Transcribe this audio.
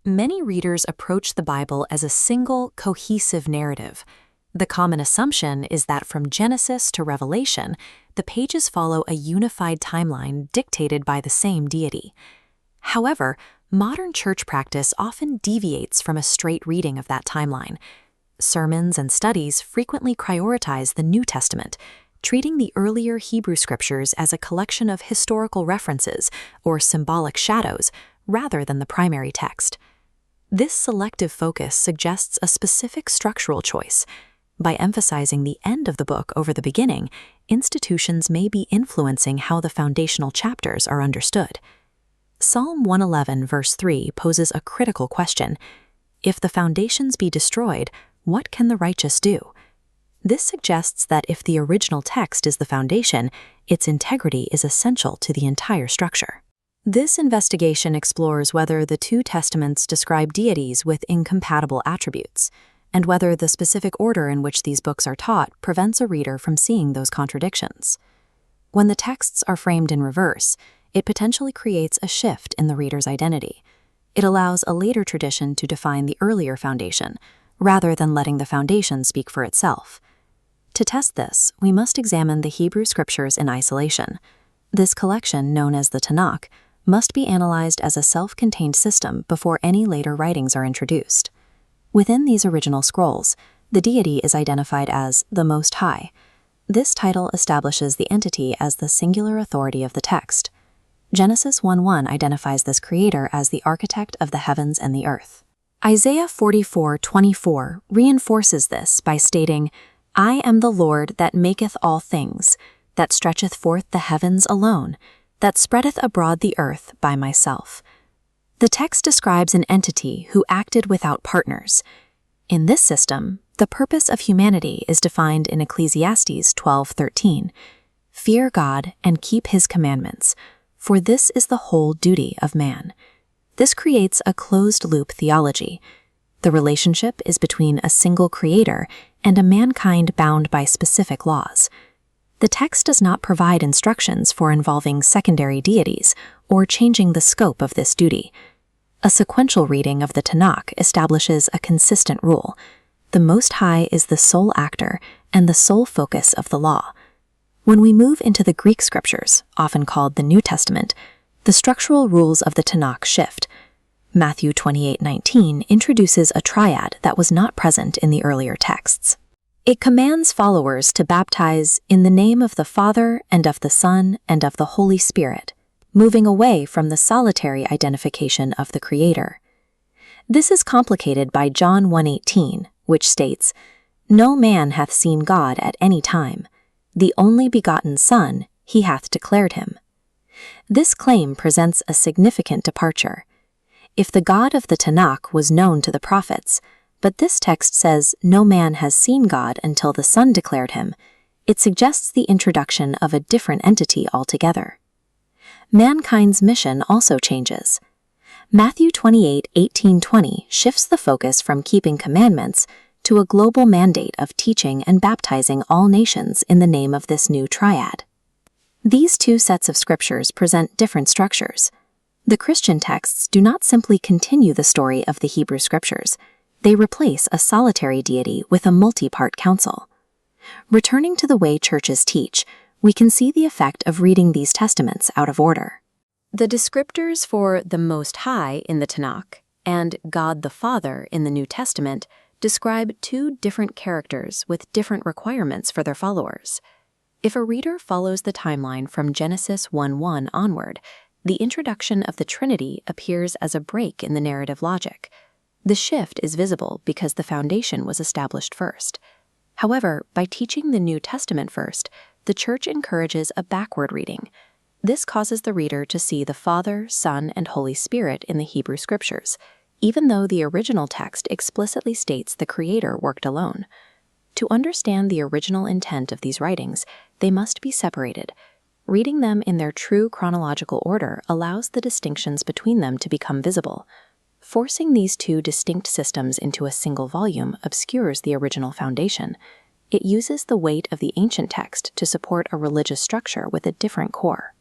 Many readers approach the Bible as a single, cohesive narrative. The common assumption is that from Genesis to Revelation, the pages follow a unified timeline dictated by the same deity. However, modern church practice often deviates from a straight reading of that timeline. Sermons and studies frequently prioritize the New Testament, treating the earlier Hebrew scriptures as a collection of historical references or symbolic shadows rather than the primary text. This selective focus suggests a specific structural choice. By emphasizing the end of the book over the beginning, institutions may be influencing how the foundational chapters are understood. Psalm 111 verse 3 poses a critical question. If the foundations be destroyed, what can the righteous do? This suggests that if the original text is the foundation, its integrity is essential to the entire structure. This investigation explores whether the two testaments describe deities with incompatible attributes, and whether the specific order in which these books are taught prevents a reader from seeing those contradictions. When the texts are framed in reverse, it potentially creates a shift in the reader's identity. It allows a later tradition to define the earlier foundation, rather than letting the foundation speak for itself. To test this, we must examine the Hebrew scriptures in isolation. This collection, known as the Tanakh, must be analyzed as a self-contained system before any later writings are introduced. Within these original scrolls, the deity is identified as the Most High. This title establishes the entity as the singular authority of the text. Genesis 1:1 identifies this creator as the architect of the heavens and the earth. Isaiah 44:24 reinforces this by stating, "I am the Lord that maketh all things, that stretcheth forth the heavens alone, that spreadeth abroad the earth by myself." The text describes an entity who acted without partners. In this system, the purpose of humanity is defined in Ecclesiastes 12:13. "Fear God and keep his commandments, for this is the whole duty of man." This creates a closed-loop theology. The relationship is between a single creator and a mankind bound by specific laws. The text does not provide instructions for involving secondary deities or changing the scope of this duty. A sequential reading of the Tanakh establishes a consistent rule. The Most High is the sole actor and the sole focus of the law. When we move into the Greek scriptures, often called the New Testament, the structural rules of the Tanakh shift. Matthew 28:19 introduces a triad that was not present in the earlier texts. It commands followers to baptize in the name of the Father and of the Son and of the Holy Spirit, moving away from the solitary identification of the Creator. This is complicated by John 1:18, which states, "No man hath seen God at any time. The only begotten Son, he hath declared him." This claim presents a significant departure. If the God of the Tanakh was known to the prophets, but this text says no man has seen God until the Son declared him, it suggests the introduction of a different entity altogether. Mankind's mission also changes. Matthew 28:18-20 shifts the focus from keeping commandments to a global mandate of teaching and baptizing all nations in the name of this new triad. These two sets of scriptures present different structures. The Christian texts do not simply continue the story of the Hebrew scriptures. They replace a solitary deity with a multi-part council. Returning to the way churches teach, we can see the effect of reading these testaments out of order. The descriptors for the Most High in the Tanakh and God the Father in the New Testament describe two different characters with different requirements for their followers. If a reader follows the timeline from Genesis 1:1 onward, the introduction of the Trinity appears as a break in the narrative logic. The shift is visible because the foundation was established first. However, by teaching the New Testament first, the Church encourages a backward reading. This causes the reader to see the Father, Son, and Holy Spirit in the Hebrew Scriptures, even though the original text explicitly states the Creator worked alone. To understand the original intent of these writings, they must be separated. Reading them in their true chronological order allows the distinctions between them to become visible. Forcing these two distinct systems into a single volume obscures the original foundation. It uses the weight of the ancient text to support a religious structure with a different core.